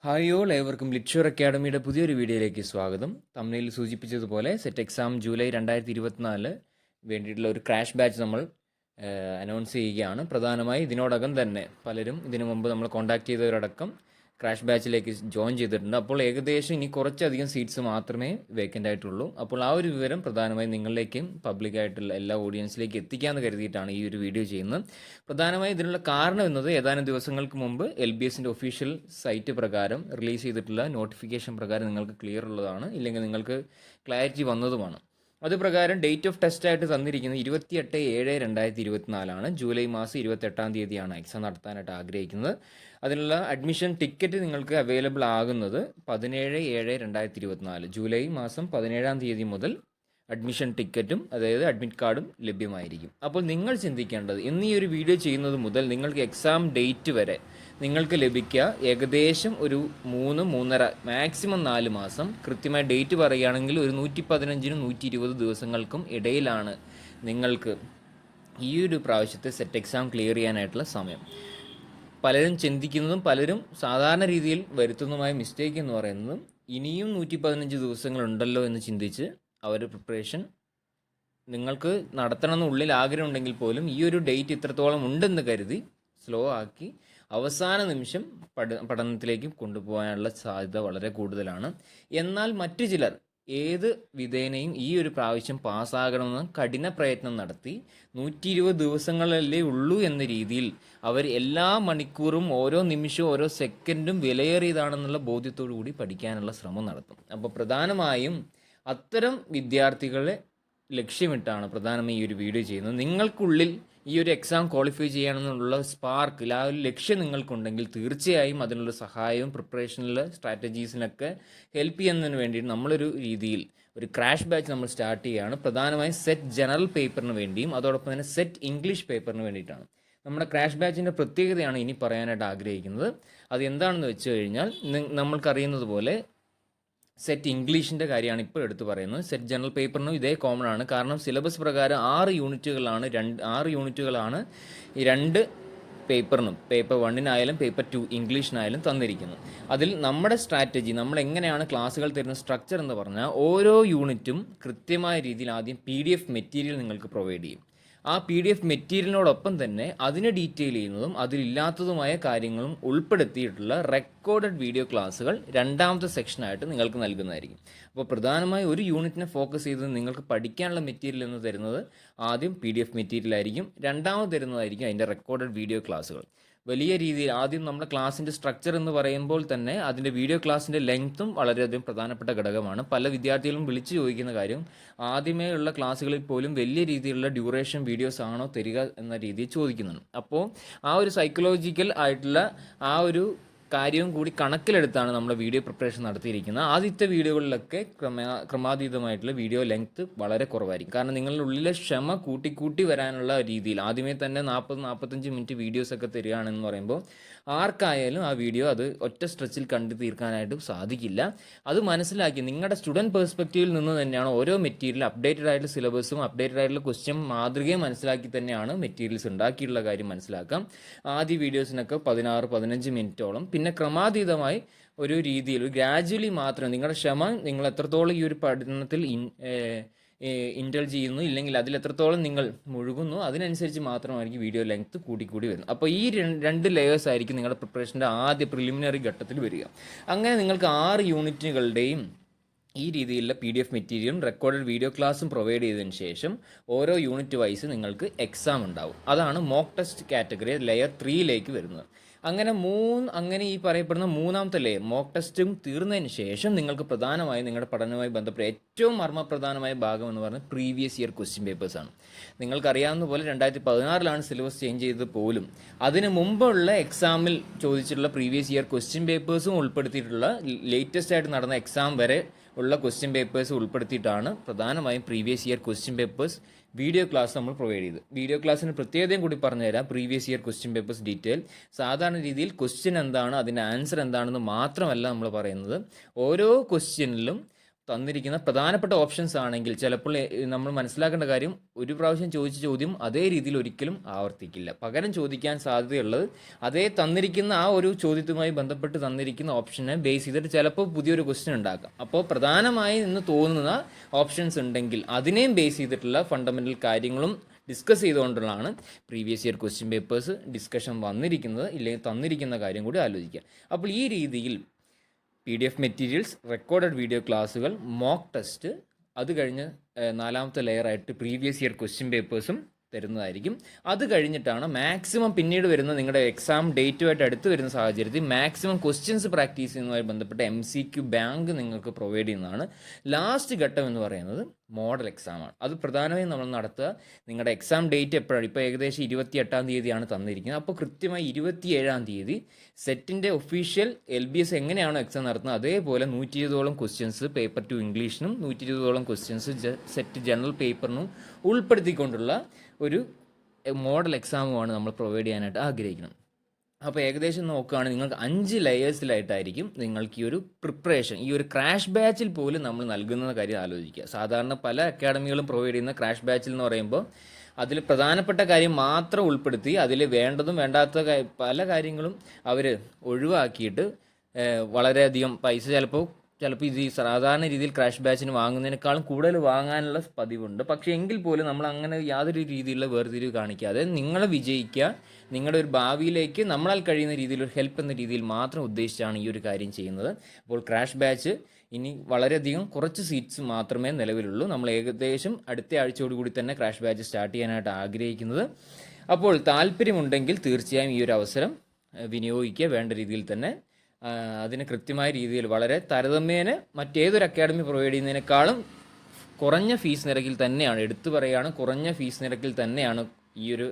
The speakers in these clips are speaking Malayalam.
ഹായ് ഓൾ ഏവർക്കും ലിറ്റ്ഷർ അക്കാഡമിയുടെ പുതിയൊരു വീഡിയോയിലേക്ക് സ്വാഗതം. തമ്മിൽ സൂചിപ്പിച്ചതുപോലെ സെറ്റ് എക്സാം ജൂലൈ 2024 വേണ്ടിയിട്ടുള്ള ഒരു ക്രാഷ് ബാച്ച് നമ്മൾ അനൗൺസ് ചെയ്യുകയാണ്. പ്രധാനമായി ഇതിനോടകം തന്നെ പലരും ഇതിനു മുമ്പ് നമ്മൾ കോൺടാക്ട് ചെയ്തവരടക്കം ക്രാഷ് ബാച്ചിലേക്ക് ജോയിൻ ചെയ്തിട്ടുണ്ട്. അപ്പോൾ ഏകദേശം ഇനി കുറച്ചധികം സീറ്റ്സ് മാത്രമേ വേക്കൻ്റ് ആയിട്ടുള്ളൂ. അപ്പോൾ ആ ഒരു വിവരം പ്രധാനമായും നിങ്ങളിലേക്കും പബ്ലിക്കായിട്ടുള്ള എല്ലാ ഓഡിയൻസിലേക്ക് എത്തിക്കാമെന്ന് കരുതിയിട്ടാണ് ഈ ഒരു വീഡിയോ ചെയ്യുന്നത്. പ്രധാനമായും ഇതിനുള്ള കാരണം എന്നത് ഏതാനും ദിവസങ്ങൾക്ക് മുമ്പ് LBSൻ്റെ ഒഫീഷ്യൽ സൈറ്റ് പ്രകാരം റിലീസ് ചെയ്തിട്ടുള്ള നോട്ടിഫിക്കേഷൻ പ്രകാരം നിങ്ങൾക്ക് ക്ലിയർ ഉള്ളതാണ്, ഇല്ലെങ്കിൽ നിങ്ങൾക്ക് ക്ലാരിറ്റി വന്നതുമാണ്. അത് പ്രകാരം ഡേറ്റ് ഓഫ് ടെസ്റ്റ് ആയിട്ട് തന്നിരിക്കുന്നത് 28/7/2024 ജൂലൈ മാസം 28 എക്സാം നടത്താനായിട്ട് ആഗ്രഹിക്കുന്നത്. അതിനുള്ള അഡ്മിഷൻ ടിക്കറ്റ് നിങ്ങൾക്ക് അവൈലബിൾ ആകുന്നത് 17/7/2024 ജൂലൈ മാസം 17 മുതൽ അഡ്മിഷൻ ടിക്കറ്റും അതായത് അഡ്മിറ്റ് കാർഡും ലഭ്യമായിരിക്കും. അപ്പോൾ നിങ്ങൾ ചിന്തിക്കേണ്ടത്, ഇന്ന് ഈ ഒരു വീഡിയോ ചെയ്യുന്നത് മുതൽ നിങ്ങൾക്ക് എക്സാം ഡേറ്റ് വരെ നിങ്ങൾക്ക് ലഭിക്കുക ഏകദേശം ഒരു 3-3.5 മാക്സിമം 4 മാസം, കൃത്യമായ ഡേറ്റ് പറയുകയാണെങ്കിൽ ഒരു 115-120 ദിവസങ്ങൾക്കും ഇടയിലാണ് നിങ്ങൾക്ക് ഈ ഒരു പ്രാവശ്യത്തെ സെറ്റ് എക്സാം ക്ലിയർ ചെയ്യാനായിട്ടുള്ള സമയം. പലരും ചിന്തിക്കുന്നതും പലരും സാധാരണ രീതിയിൽ വരുത്തുന്നതുമായ മിസ്റ്റേക്ക് എന്ന് പറയുന്നതും ഇനിയും 115 ദിവസങ്ങളുണ്ടല്ലോ എന്ന് ചിന്തിച്ച് അവരുടെ പ്രിപ്പറേഷൻ നിങ്ങൾക്ക് നടത്തണമെന്ന് ഉള്ളിൽ ആഗ്രഹമുണ്ടെങ്കിൽ പോലും ഈ ഒരു ഡേറ്റ് ഇത്രത്തോളം ഉണ്ടെന്ന് കരുതി സ്ലോ ആക്കി അവസാന നിമിഷം പഠനത്തിലേക്ക് കൊണ്ടുപോകാനുള്ള സാധ്യത വളരെ കൂടുതലാണ്. എന്നാൽ മറ്റു ചിലർ ഏത് വിധേനയും ഈ ഒരു പ്രാവശ്യം പാസ്സാകണമെന്ന് കഠിന പ്രയത്നം നടത്തി 120 ദിവസങ്ങളല്ലേ ഉള്ളൂ എന്ന രീതിയിൽ അവർ എല്ലാ മണിക്കൂറും ഓരോ നിമിഷവും ഓരോ സെക്കൻഡും വിലയേറിയതാണെന്നുള്ള ബോധ്യത്തോടു കൂടി പഠിക്കാനുള്ള ശ്രമം നടത്തും. അപ്പോൾ പ്രധാനമായും അത്തരം വിദ്യാർത്ഥികളെ ലക്ഷ്യമിട്ടാണ് പ്രധാനമായും ഈ ഒരു വീഡിയോ ചെയ്യുന്നത്. നിങ്ങൾക്കുള്ളിൽ ഈ ഒരു എക്സാം ക്വാളിഫൈ ചെയ്യണമെന്നുള്ള സ്പാർക്ക്, ആ ഒരു ലക്ഷ്യം നിങ്ങൾക്കുണ്ടെങ്കിൽ തീർച്ചയായും അതിനുള്ള സഹായവും പ്രിപ്പറേഷനിലെ സ്ട്രാറ്റജീസിനൊക്കെ ഹെൽപ്പ് ചെയ്യുന്നതിന് വേണ്ടിയിട്ട് നമ്മളൊരു രീതിയിൽ ഒരു ക്രാഷ് ബാച്ച് നമ്മൾ സ്റ്റാർട്ട് ചെയ്യുകയാണ്. പ്രധാനമായും സെറ്റ് ജനറൽ പേപ്പറിന് വേണ്ടിയും അതോടൊപ്പം തന്നെ സെറ്റ് ഇംഗ്ലീഷ് പേപ്പറിന് വേണ്ടിയിട്ടാണ്. നമ്മുടെ ക്രാഷ് ബാച്ചിൻ്റെ പ്രത്യേകതയാണ് ഇനി പറയാനായിട്ട് ആഗ്രഹിക്കുന്നത്. അത് എന്താണെന്ന് വെച്ച് കഴിഞ്ഞാൽ, നമ്മൾക്കറിയുന്നത് പോലെ സെറ്റ് ഇംഗ്ലീഷിൻ്റെ കാര്യമാണ് ഇപ്പോൾ എടുത്തു പറയുന്നത്. സെറ്റ് ജനറൽ പേപ്പറിനും ഇതേ കോമൺ ആണ്. കാരണം സിലബസ് പ്രകാരം 6 യൂണിറ്റുകളാണ് ഈ രണ്ട് പേപ്പറിനും, പേപ്പർ 1-നായാലും പേപ്പർ 2 ഇംഗ്ലീഷിനായാലും തന്നിരിക്കുന്നത്. അതിൽ നമ്മുടെ സ്ട്രാറ്റജി, നമ്മൾ എങ്ങനെയാണ് ക്ലാസ്സുകൾ തരുന്ന സ്ട്രക്ചർ എന്ന് പറഞ്ഞാൽ, ഓരോ യൂണിറ്റും കൃത്യമായ രീതിയിൽ ആദ്യം PDF മെറ്റീരിയൽ നിങ്ങൾക്ക് പ്രൊവൈഡ് ചെയ്യും. ആ PDF മെറ്റീരിയലിനോടൊപ്പം തന്നെ അതിനെ ഡീറ്റെയിൽ ചെയ്യുന്നതും അതിലില്ലാത്തതുമായ കാര്യങ്ങളും ഉൾപ്പെടുത്തിയിട്ടുള്ള റെക്കോർഡഡ് വീഡിയോ ക്ലാസ്സുകൾ രണ്ടാമത്തെ സെക്ഷനായിട്ട് നിങ്ങൾക്ക് നൽകുന്നതായിരിക്കും. അപ്പോൾ പ്രധാനമായി ഒരു യൂണിറ്റിനെ ഫോക്കസ് ചെയ്ത് നിങ്ങൾക്ക് പഠിക്കാനുള്ള മെറ്റീരിയൽ എന്ന് തരുന്നത് ആദ്യം PDF മെറ്റീരിയൽ ആയിരിക്കും, രണ്ടാമത് തരുന്നതായിരിക്കും അതിൻ്റെ റെക്കോർഡഡ് വീഡിയോ ക്ലാസ്സുകൾ. വലിയ രീതിയിൽ ആദ്യം നമ്മുടെ ക്ലാസ്സിൻ്റെ സ്ട്രക്ചർ എന്ന് പറയുമ്പോൾ തന്നെ അതിൻ്റെ വീഡിയോ ക്ലാസ്സിൻ്റെ ലെങ്ത്തും വളരെയധികം പ്രധാനപ്പെട്ട ഘടകമാണ്. പല വിദ്യാർത്ഥികളും വിളിച്ചു ചോദിക്കുന്ന കാര്യം, ആദ്യമേ ഉള്ള ക്ലാസ്സുകളിൽ പോലും വലിയ രീതിയിലുള്ള ഡ്യൂറേഷൻ വീഡിയോസ് ആണോ തരിക എന്ന രീതിയിൽ ചോദിക്കുന്നുണ്ട്. അപ്പോൾ ആ ഒരു സൈക്കോളജിക്കൽ ആയിട്ടുള്ള ആ ഒരു കാര്യവും കൂടി കണക്കിലെടുത്താണ് നമ്മൾ വീഡിയോ പ്രിപ്പറേഷൻ നടത്തിയിരിക്കുന്നത്. ആദ്യത്തെ വീഡിയോകളിലൊക്കെ ക്രമാതീതമായിട്ടുള്ള വീഡിയോ ലെങ്ത്ത് വളരെ കുറവായിരിക്കും. കാരണം നിങ്ങളുടെ ഉള്ളിലെ ക്ഷമ കൂട്ടി വരാനുള്ള രീതിയിൽ ആദ്യമേ തന്നെ 40-45 മിനിറ്റ് വീഡിയോസൊക്കെ തരികയാണെന്ന് പറയുമ്പോൾ ആർക്കായാലും ആ വീഡിയോ അത് ഒറ്റ സ്ട്രെച്ചിൽ കണ്ടു തീർക്കാനായിട്ട് സാധിക്കില്ല. അത് മനസ്സിലാക്കി നിങ്ങളുടെ സ്റ്റുഡൻറ്റ് പെർസ്പെക്റ്റീവിൽ നിന്ന് തന്നെയാണ് ഓരോ മെറ്റീരിയൽ അപ്ഡേറ്റഡ് ആയിട്ടുള്ള സിലബസും അപ്ഡേറ്റഡ് ആയിട്ടുള്ള ക്വസ്റ്റ്യൻ മാതൃകയും മനസ്സിലാക്കി തന്നെയാണ് മെറ്റീരിയൽസ് ഉണ്ടാക്കിയിട്ടുള്ള കാര്യം മനസ്സിലാക്കാം. ആദ്യ വീഡിയോസിനൊക്കെ 16-15 മിനിറ്റോളം, പിന്നെ ക്രമാതീതമായി ഒരു രീതിയിൽ ഒരു ഗ്രാജുവലി മാത്രം നിങ്ങളുടെ ക്ഷമ നിങ്ങൾ എത്രത്തോളം ഈ ഒരു പഠനത്തിൽ ഇൻഡൽജ് ചെയ്യുന്നു, ഇല്ലെങ്കിൽ അതിൽ എത്രത്തോളം നിങ്ങൾ മുഴുകുന്നു, അതിനനുസരിച്ച് മാത്രമായിരിക്കും വീഡിയോ ലെങ്ത്ത് കൂടി വരുന്നത്. അപ്പോൾ ഈ രണ്ട് ലെയേഴ്സ് ആയിരിക്കും നിങ്ങളുടെ പ്രിപ്പറേഷൻ്റെ ആദ്യ പ്രിലിമിനറി ഘട്ടത്തിൽ വരിക. അങ്ങനെ നിങ്ങൾക്ക് 6 യൂണിറ്റുകളുടെയും ഈ രീതിയിലുള്ള PDF മെറ്റീരിയലും റെക്കോർഡഡ് വീഡിയോ ക്ലാസ്സും പ്രൊവൈഡ് ചെയ്തതിന് ശേഷം ഓരോ യൂണിറ്റ് വൈസ് നിങ്ങൾക്ക് എക്സാം ഉണ്ടാവും. അതാണ് മോക്ക് ടെസ്റ്റ് കാറ്റഗറി ലെയർ 3ലേക്ക് വരുന്നത്. അങ്ങനെ ഈ പറയപ്പെടുന്ന മൂന്നാമത്തെ ലെയർ മോക്ക് ടെസ്റ്റും തീർന്നതിന് ശേഷം നിങ്ങൾക്ക് പ്രധാനമായും നിങ്ങളുടെ പഠനവുമായി ബന്ധപ്പെട്ട ഏറ്റവും മർമ്മപ്രധാനമായ ഭാഗം എന്ന് പറഞ്ഞാൽ പ്രീവിയസ് ഇയർ ക്വസ്റ്റ്യൻ പേപ്പേഴ്സാണ്. നിങ്ങൾക്കറിയാവുന്ന പോലെ 2016 സിലബസ് ചേഞ്ച് ചെയ്തത് പോലും അതിന് മുമ്പുള്ള എക്സാമിൽ ചോദിച്ചിട്ടുള്ള പ്രീവിയസ് ഇയർ ക്വസ്റ്റ്യൻ പേപ്പേഴ്സും ഉൾപ്പെടുത്തിയിട്ടുള്ള ലേറ്റസ്റ്റ് ആയിട്ട് നടന്ന എക്സാം വരെ ഉള്ള ക്വസ്റ്റ്യൻ പേപ്പേഴ്സ് ഉൾപ്പെടുത്തിയിട്ടാണ് പ്രധാനമായും previous year question papers video class നമ്മൾ പ്രൊവൈഡ് ചെയ്ത്. വീഡിയോ ക്ലാസ്സിന് പ്രത്യേകതയും കൂടി പറഞ്ഞുതരാം. Previous year question papers detail സാധാരണ രീതിയിൽ ക്വസ്റ്റ്യൻ എന്താണ്, അതിൻ്റെ ആൻസർ എന്താണെന്ന് മാത്രമല്ല നമ്മൾ പറയുന്നത്. ഓരോ ക്വസ്റ്റ്യനിലും തന്നിരിക്കുന്ന പ്രധാനപ്പെട്ട ഓപ്ഷൻസ് ആണെങ്കിൽ ചിലപ്പോൾ നമ്മൾ മനസ്സിലാക്കേണ്ട കാര്യം, ഒരു പ്രാവശ്യം ചോദിച്ച ചോദ്യം അതേ രീതിയിൽ ഒരിക്കലും ആവർത്തിക്കില്ല. പകരം ചോദിക്കാൻ സാധ്യതയുള്ളത് അതേ തന്നിരിക്കുന്ന ആ ഒരു ചോദ്യത്തുമായി ബന്ധപ്പെട്ട് തന്നിരിക്കുന്ന ഓപ്ഷനെ ബേസ് ചെയ്തിട്ട് ചിലപ്പോൾ പുതിയൊരു ക്വസ്റ്റ്യൻ ഉണ്ടാക്കാം. അപ്പോൾ പ്രധാനമായി എന്ന് തോന്നുന്ന ഓപ്ഷൻസ് ഉണ്ടെങ്കിൽ അതിനെയും ബേസ് ചെയ്തിട്ടുള്ള ഫണ്ടമെൻ്റൽ കാര്യങ്ങളും ഡിസ്കസ് ചെയ്തുകൊണ്ടുള്ളതാണ് previous year question papers discussion വന്നിരിക്കുന്നത്, ഇല്ലെങ്കിൽ തന്നിരിക്കുന്ന കാര്യം കൂടി ആലോചിക്കുക. അപ്പോൾ ഈ രീതിയിൽ PDF മെറ്റീരിയൽസ്, റെക്കോർഡഡ് വീഡിയോ ക്ലാസ്സുകൾ, മോക്ക് ടെസ്റ്റ്, അത് കഴിഞ്ഞ് 4ാമത്തെ ലെയറായിട്ട് പ്രീവിയസ് ഇയർ ക്വസ്റ്റ്യൻ പേപ്പേഴ്സും തരുന്നതായിരിക്കും. അത് കഴിഞ്ഞിട്ടാണ് മാക്സിമം പിന്നീട് വരുന്ന നിങ്ങളുടെ എക്സാം ഡേറ്റുമായിട്ട് അടുത്ത് വരുന്ന സാഹചര്യത്തിൽ മാക്സിമം ക്വസ്റ്റ്യൻസ് പ്രാക്ടീസ് ചെയ്യുന്നതുമായി ബന്ധപ്പെട്ട MCQ ബാങ്ക് നിങ്ങൾക്ക് പ്രൊവൈഡ് ചെയ്യുന്നതാണ്. ലാസ്റ്റ് ഘട്ടം എന്ന് പറയുന്നത് മോഡൽ എക്സാമാണ്. അത് പ്രധാനമായും നമ്മൾ നടത്തുക നിങ്ങളുടെ എക്സാം ഡേറ്റ് എപ്പോഴാണ്, ഇപ്പോൾ ഏകദേശം 28-ാം തീയതിയാണ് തന്നിരിക്കുന്നത്. അപ്പോൾ കൃത്യമായി 27-ാം തീയതി സെറ്റിൻ്റെ ഒഫീഷ്യൽ LBS എങ്ങനെയാണോ എക്സാം നടത്തുന്നത് അതേപോലെ 120ഓളം ക്വസ്റ്റ്യൻസ് പേപ്പർ 2 ഇംഗ്ലീഷിനും 120ഓളം ക്വസ്റ്റ്യൻസ് സെറ്റ് ജനറൽ പേപ്പറിനും ഉൾപ്പെടുത്തിക്കൊണ്ടുള്ള ഒരു മോഡൽ എക്സാമുമാണ് നമ്മൾ പ്രൊവൈഡ് ചെയ്യാനായിട്ട് ആഗ്രഹിക്കുന്നത്. അപ്പോൾ ഏകദേശം നോക്കുകയാണെങ്കിൽ നിങ്ങൾക്ക് 5 ലെയേഴ്സിലായിട്ടായിരിക്കും നിങ്ങൾക്ക് ഈ ഒരു പ്രിപ്പറേഷൻ, ഈ ഒരു ക്രാഷ് ബാച്ചിൽ പോലും നമ്മൾ നൽകുന്ന കാര്യം ആലോചിക്കുക. സാധാരണ പല അക്കാഡമികളും പ്രൊവൈഡ് ചെയ്യുന്ന ക്രാഷ് ബാച്ചിൽ എന്ന് പറയുമ്പോൾ അതിൽ പ്രധാനപ്പെട്ട കാര്യം മാത്രം ഉൾപ്പെടുത്തി അതിൽ വേണ്ടതും വേണ്ടാത്ത പല കാര്യങ്ങളും അവർ ഒഴിവാക്കിയിട്ട് വളരെയധികം പൈസ ചിലപ്പോൾ ഇത് ഈ സാധാരണ രീതിയിൽ ക്രാഷ് ബാച്ചിന് വാങ്ങുന്നതിനേക്കാളും കൂടുതൽ വാങ്ങാനുള്ള പതിവുണ്ട്. പക്ഷേ എങ്കിൽ പോലും നമ്മൾ അങ്ങനെ യാതൊരു രീതിയിലുള്ള വേർതിരിവ് കാണിക്കാതെ നിങ്ങളെ വിജയിക്കുക, നിങ്ങളുടെ ഒരു ഭാവിയിലേക്ക് നമ്മളാൽ കഴിയുന്ന രീതിയിൽ ഒരു ഹെൽപ്പ് എന്ന രീതിയിൽ മാത്രം ഉദ്ദേശിച്ചാണ് ഈ ഒരു കാര്യം ചെയ്യുന്നത്. അപ്പോൾ ക്രാഷ് ബാച്ച് ഇനി വളരെയധികം കുറച്ച് സീറ്റ്സ് മാത്രമേ നിലവിലുള്ളൂ. നമ്മൾ ഏകദേശം അടുത്ത ആഴ്ചയോടുകൂടി തന്നെ ക്രാഷ് ബാച്ച് സ്റ്റാർട്ട് ചെയ്യാനായിട്ട് ആഗ്രഹിക്കുന്നത്. അപ്പോൾ താല്പര്യമുണ്ടെങ്കിൽ തീർച്ചയായും ഈ ഒരു അവസരം വിനിയോഗിക്കുക, വേണ്ട രീതിയിൽ തന്നെ. അതിന് കൃത്യമായ രീതിയിൽ വളരെ താരതമ്യേന മറ്റേതൊരു അക്കാഡമി പ്രൊവൈഡ് ചെയ്യുന്നതിനേക്കാളും കുറഞ്ഞ ഫീസ് നിരക്കിൽ തന്നെയാണ്, എടുത്തു പറയുകയാണ്, കുറഞ്ഞ ഫീസ് നിരക്കിൽ തന്നെയാണ് ഈ ഒരു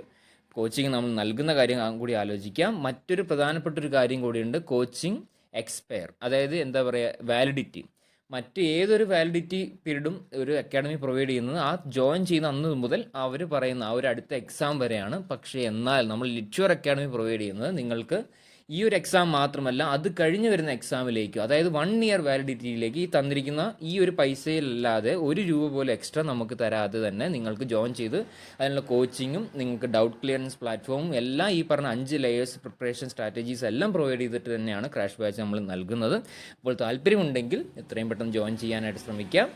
കോച്ചിങ് നമ്മൾ നൽകുന്ന കാര്യം കൂടി ആലോചിക്കാം. മറ്റൊരു പ്രധാനപ്പെട്ട ഒരു കാര്യം കൂടിയുണ്ട്, കോച്ചിങ് എക്സ്പയർ, അതായത് എന്താ പറയുക, വാലിഡിറ്റി. മറ്റ് ഏതൊരു വാലിഡിറ്റി പീരീഡും ഒരു അക്കാഡമി പ്രൊവൈഡ് ചെയ്യുന്നത് ആ ജോയിൻ ചെയ്യുന്ന അന്ന് മുതൽ അവർ പറയുന്ന ആ ഒരു അടുത്ത എക്സാം വരെയാണ്. പക്ഷേ എന്നാൽ നമ്മൾ ലിറ്റ്ഷ്വർ അക്കാഡമി പ്രൊവൈഡ് ചെയ്യുന്നത് നിങ്ങൾക്ക് ഈ ഒരു എക്സാം മാത്രമല്ല അത് കഴിഞ്ഞ് വരുന്ന എക്സാമിലേക്ക്, അതായത് 1 ഇയർ വാലിഡിറ്റിയിലേക്ക് ഈ തന്നിരിക്കുന്ന ഈ ഒരു പൈസയിലല്ലാതെ ₹1 പോലും എക്സ്ട്രാ നമുക്ക് തരാതെ തന്നെ നിങ്ങൾക്ക് ജോയിൻ ചെയ്ത് അതിനുള്ള കോച്ചിങ്ങും നിങ്ങൾക്ക് ഡൗട്ട് ക്ലിയറൻസ് പ്ലാറ്റ്ഫോമും എല്ലാം ഈ പറഞ്ഞ 5 ലെയേഴ്സ് പ്രിപ്പറേഷൻ സ്ട്രാറ്റജീസ് എല്ലാം പ്രൊവൈഡ് ചെയ്തിട്ട് തന്നെയാണ് ക്രാഷ് ബാച്ച് നമ്മൾ നൽകുന്നത്. അപ്പോൾ താല്പര്യമുണ്ടെങ്കിൽ എത്രയും പെട്ടെന്ന് ജോയിൻ ചെയ്യാനായിട്ട് ശ്രമിക്കാം.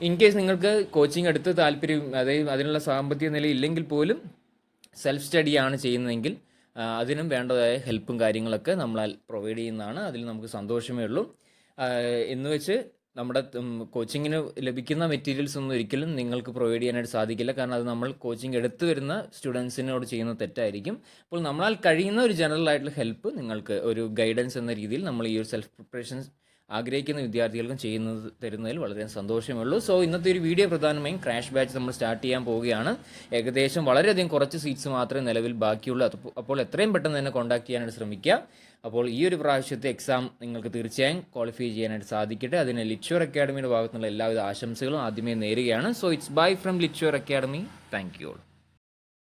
ഇൻ കേസ് നിങ്ങൾക്ക് കോച്ചിങ് എടുത്ത് താല്പര്യം, അതായത് അതിനുള്ള സാമ്പത്തിക നില ഇല്ലെങ്കിൽ പോലും സെൽഫ് സ്റ്റഡിയാണ് ചെയ്യുന്നതെങ്കിൽ അതിനും വേണ്ടതായ ഹെൽപ്പും കാര്യങ്ങളൊക്കെ നമ്മളാൽ പ്രൊവൈഡ് ചെയ്യുന്നതാണ്. അതിൽ നമുക്ക് സന്തോഷമേ ഉള്ളൂ. എന്ന് വെച്ച് നമ്മുടെ കോച്ചിങ്ങിന് ലഭിക്കുന്ന മെറ്റീരിയൽസ് ഒന്നും ഒരിക്കലും നിങ്ങൾക്ക് പ്രൊവൈഡ് ചെയ്യാനായിട്ട് സാധിക്കില്ല. കാരണം അത് നമ്മൾ കോച്ചിങ് എടുത്തു വരുന്ന സ്റ്റുഡൻസിനോട് ചെയ്യുന്ന തെറ്റായിരിക്കും. അപ്പോൾ നമ്മളാൽ കഴിയുന്ന ഒരു ജനറൽ ആയിട്ടുള്ള ഹെൽപ്പ് നിങ്ങൾക്ക് ഒരു ഗൈഡൻസ് എന്ന രീതിയിൽ നമ്മൾ ഈ ഒരു സെൽഫ് പ്രിപ്പറേഷൻ ആഗ്രഹിക്കുന്ന വിദ്യാർത്ഥികൾക്കും തരുന്നതിൽ വളരെ സന്തോഷമേ ഉള്ളൂ. സോ ഇന്നത്തെ ഒരു വീഡിയോ പ്രധാനമായും ക്രാഷ് ബാച്ച് നമ്മൾ സ്റ്റാർട്ട് ചെയ്യാൻ പോവുകയാണ്. ഏകദേശം വളരെയധികം കുറച്ച് സീറ്റ്സ് മാത്രമേ നിലവിൽ ബാക്കിയുള്ളൂ. അപ്പോൾ എത്രയും പെട്ടെന്ന് തന്നെ കോൺടാക്ട് ചെയ്യാനായിട്ട് ശ്രമിക്കുക. അപ്പോൾ ഈ ഒരു പ്രാവശ്യത്തെ എക്സാം നിങ്ങൾക്ക് തീർച്ചയായും ക്വാളിഫൈ ചെയ്യാനായിട്ട് സാധിക്കട്ടെ. അതിന് ലിറ്റ്ഷ്വർ അക്കാഡമിയുടെ ഭാഗത്തുനിന്നുള്ള എല്ലാവിധ ആശംസകളും ആദ്യമേ നേരുകയാണ്. So it's bye from Litsure academy. Thank you all.